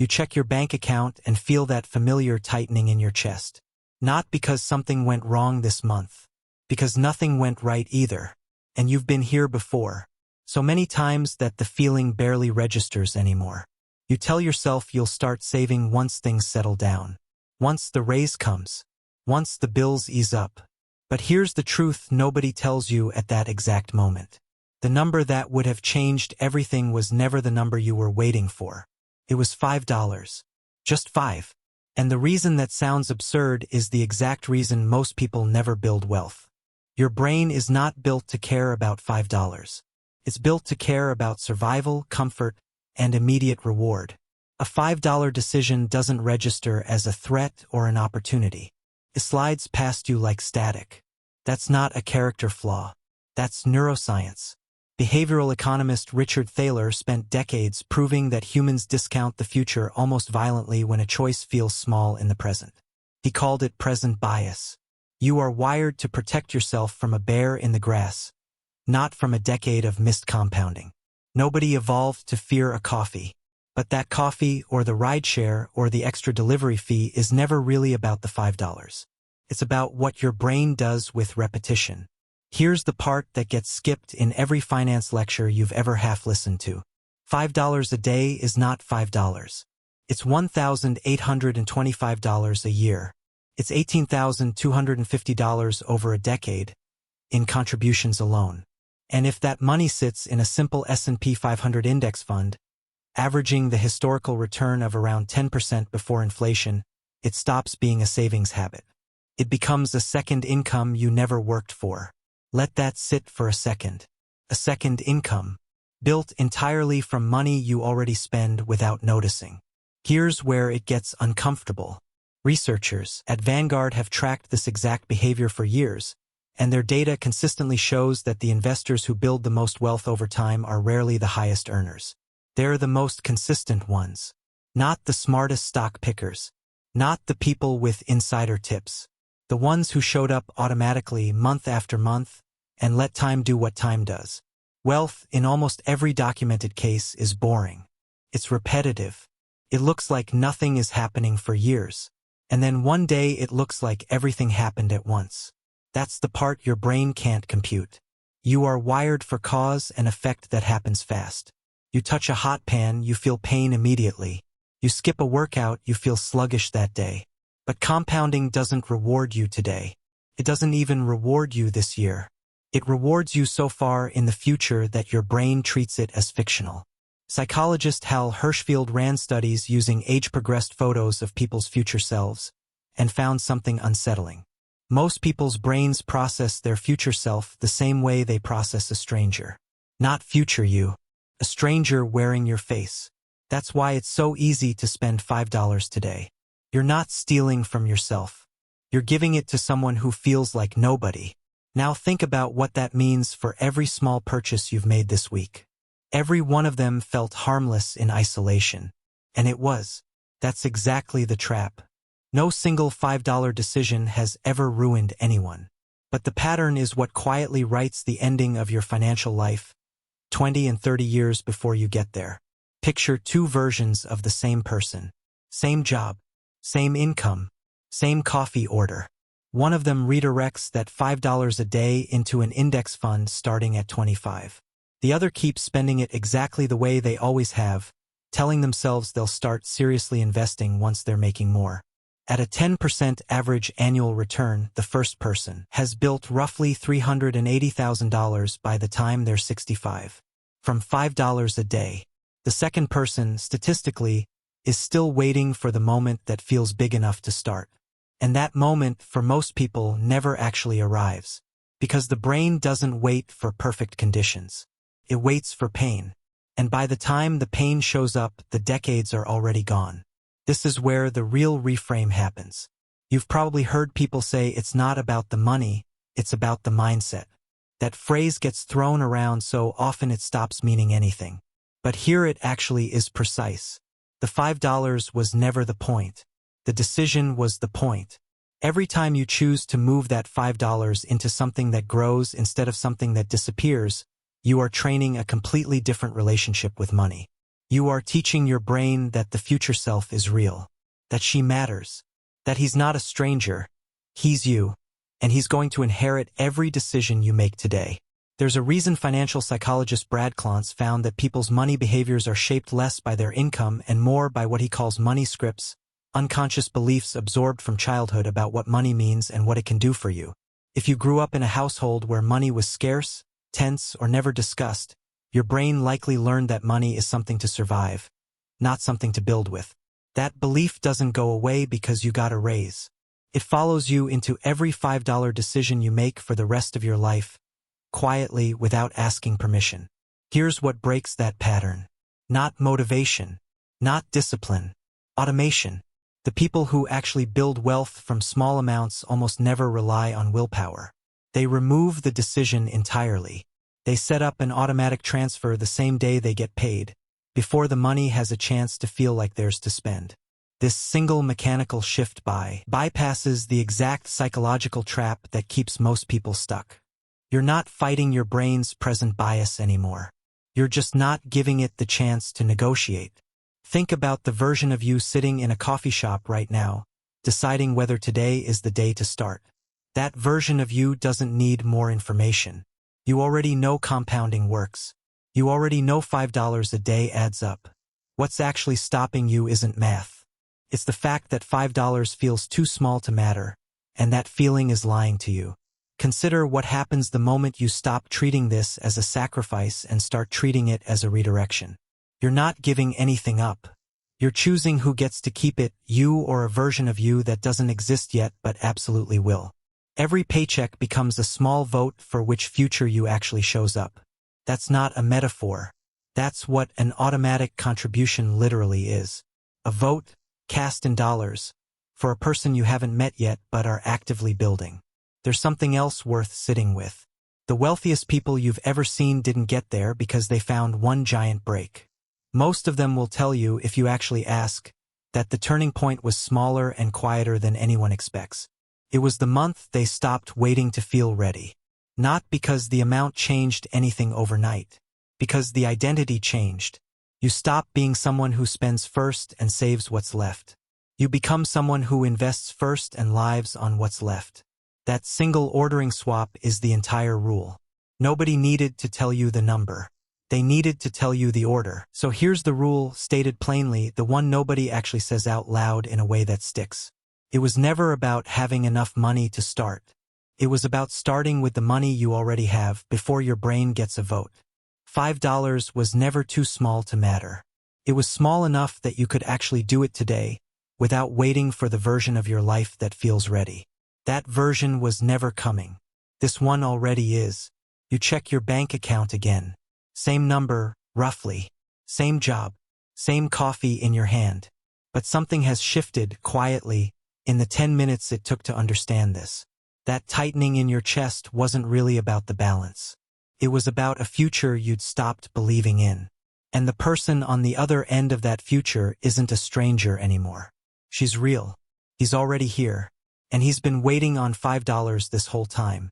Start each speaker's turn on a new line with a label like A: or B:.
A: You check your bank account and feel that familiar tightening in your chest. Not because something went wrong this month. Because nothing went right either. And you've been here before. So many times that the feeling barely registers anymore. You tell yourself you'll start saving once things settle down. Once the raise comes. Once the bills ease up. But here's the truth nobody tells you at that exact moment. The number that would have changed everything was never the number you were waiting for. It was $5. Just 5. And the reason that sounds absurd is the exact reason most people never build wealth. Your brain is not built to care about $5. It's built to care about survival, comfort, and immediate reward. A $5 decision doesn't register as a threat or an opportunity. It slides past you like static. That's not a character flaw. That's neuroscience. Behavioral economist Richard Thaler spent decades proving that humans discount the future almost violently when a choice feels small in the present. He called it present bias. You are wired to protect yourself from a bear in the grass, not from a decade of missed compounding. Nobody evolved to fear a coffee. But that coffee or the rideshare or the extra delivery fee is never really about the $5. It's about what your brain does with repetition. Here's the part that gets skipped in every finance lecture you've ever half listened to. $5 a day is not $5. It's $1,825 a year. It's $18,250 over a decade in contributions alone. And if that money sits in a simple S&P 500 index fund, averaging the historical return of around 10% before inflation, it stops being a savings habit. It becomes a second income you never worked for. Let that sit for a second. A second income, built entirely from money you already spend without noticing. Here's where it gets uncomfortable. Researchers at Vanguard have tracked this exact behavior for years, and their data consistently shows that the investors who build the most wealth over time are rarely the highest earners. They're the most consistent ones. Not the smartest stock pickers. Not the people with insider tips. The ones who showed up automatically month after month and let time do what time does. Wealth, in almost every documented case, is boring. It's repetitive. It looks like nothing is happening for years. And then one day it looks like everything happened at once. That's the part your brain can't compute. You are wired for cause and effect that happens fast. You touch a hot pan, you feel pain immediately. You skip a workout, you feel sluggish that day. But compounding doesn't reward you today. It doesn't even reward you this year. It rewards you so far in the future that your brain treats it as fictional. Psychologist Hal Hershfield ran studies using age-progressed photos of people's future selves and found something unsettling. Most people's brains process their future self the same way they process a stranger. Not future you. A stranger wearing your face. That's why it's so easy to spend $5 today. You're not stealing from yourself. You're giving it to someone who feels like nobody. Now think about what that means for every small purchase you've made this week. Every one of them felt harmless in isolation. And it was. That's exactly the trap. No single $5 decision has ever ruined anyone. But the pattern is what quietly writes the ending of your financial life, 20 and 30 years before you get there. Picture two versions of the same person. Same job. Same income. Same coffee order. One of them redirects that $5 a day into an index fund starting at 25. The other keeps spending it exactly the way they always have, telling themselves they'll start seriously investing once they're making more. At a 10% average annual return, the first person has built roughly $380,000 by the time they're 65. From $5 a day. The second person, statistically, is still waiting for the moment that feels big enough to start. And that moment, for most people, never actually arrives. Because the brain doesn't wait for perfect conditions. It waits for pain. And by the time the pain shows up, the decades are already gone. This is where the real reframe happens. You've probably heard people say it's not about the money, it's about the mindset. That phrase gets thrown around so often it stops meaning anything. But here it actually is precise. The $5 was never the point. The decision was the point. Every time you choose to move that $5 into something that grows instead of something that disappears, you are training a completely different relationship with money. You are teaching your brain that the future self is real, that she matters, that he's not a stranger, he's you, and he's going to inherit every decision you make today. There's a reason financial psychologist Brad Klontz found that people's money behaviors are shaped less by their income and more by what he calls money scripts, unconscious beliefs absorbed from childhood about what money means and what it can do for you. If you grew up in a household where money was scarce, tense, or never discussed, your brain likely learned that money is something to survive, not something to build with. That belief doesn't go away because you got a raise. It follows you into every $5 decision you make for the rest of your life, quietly, without asking permission. Here's what breaks that pattern. Not motivation, not discipline, automation. The people who actually build wealth from small amounts almost never rely on willpower. They remove the decision entirely. They set up an automatic transfer the same day they get paid, before the money has a chance to feel like theirs to spend. This single mechanical shift bypasses the exact psychological trap that keeps most people stuck. You're not fighting your brain's present bias anymore. You're just not giving it the chance to negotiate. Think about the version of you sitting in a coffee shop right now, deciding whether today is the day to start. That version of you doesn't need more information. You already know compounding works. You already know $5 a day adds up. What's actually stopping you isn't math. It's the fact that $5 feels too small to matter, and that feeling is lying to you. Consider what happens the moment you stop treating this as a sacrifice and start treating it as a redirection. You're not giving anything up. You're choosing who gets to keep it, you or a version of you that doesn't exist yet but absolutely will. Every paycheck becomes a small vote for which future you actually shows up. That's not a metaphor. That's what an automatic contribution literally is. A vote, cast in dollars, for a person you haven't met yet but are actively building. There's something else worth sitting with. The wealthiest people you've ever seen didn't get there because they found one giant break. Most of them will tell you, if you actually ask, that the turning point was smaller and quieter than anyone expects. It was the month they stopped waiting to feel ready. Not because the amount changed anything overnight. Because the identity changed. You stop being someone who spends first and saves what's left. You become someone who invests first and lives on what's left. That single ordering swap is the entire rule. Nobody needed to tell you the number. They needed to tell you the order. So here's the rule, stated plainly, the one nobody actually says out loud in a way that sticks. It was never about having enough money to start. It was about starting with the money you already have before your brain gets a vote. $5 was never too small to matter. It was small enough that you could actually do it today, without waiting for the version of your life that feels ready. That version was never coming. This one already is. You check your bank account again. Same number, roughly. Same job. Same coffee in your hand. But something has shifted, quietly, in the 10 minutes it took to understand this. That tightening in your chest wasn't really about the balance. It was about a future you'd stopped believing in. And the person on the other end of that future isn't a stranger anymore. She's real. He's already here. And he's been waiting on $5 this whole time.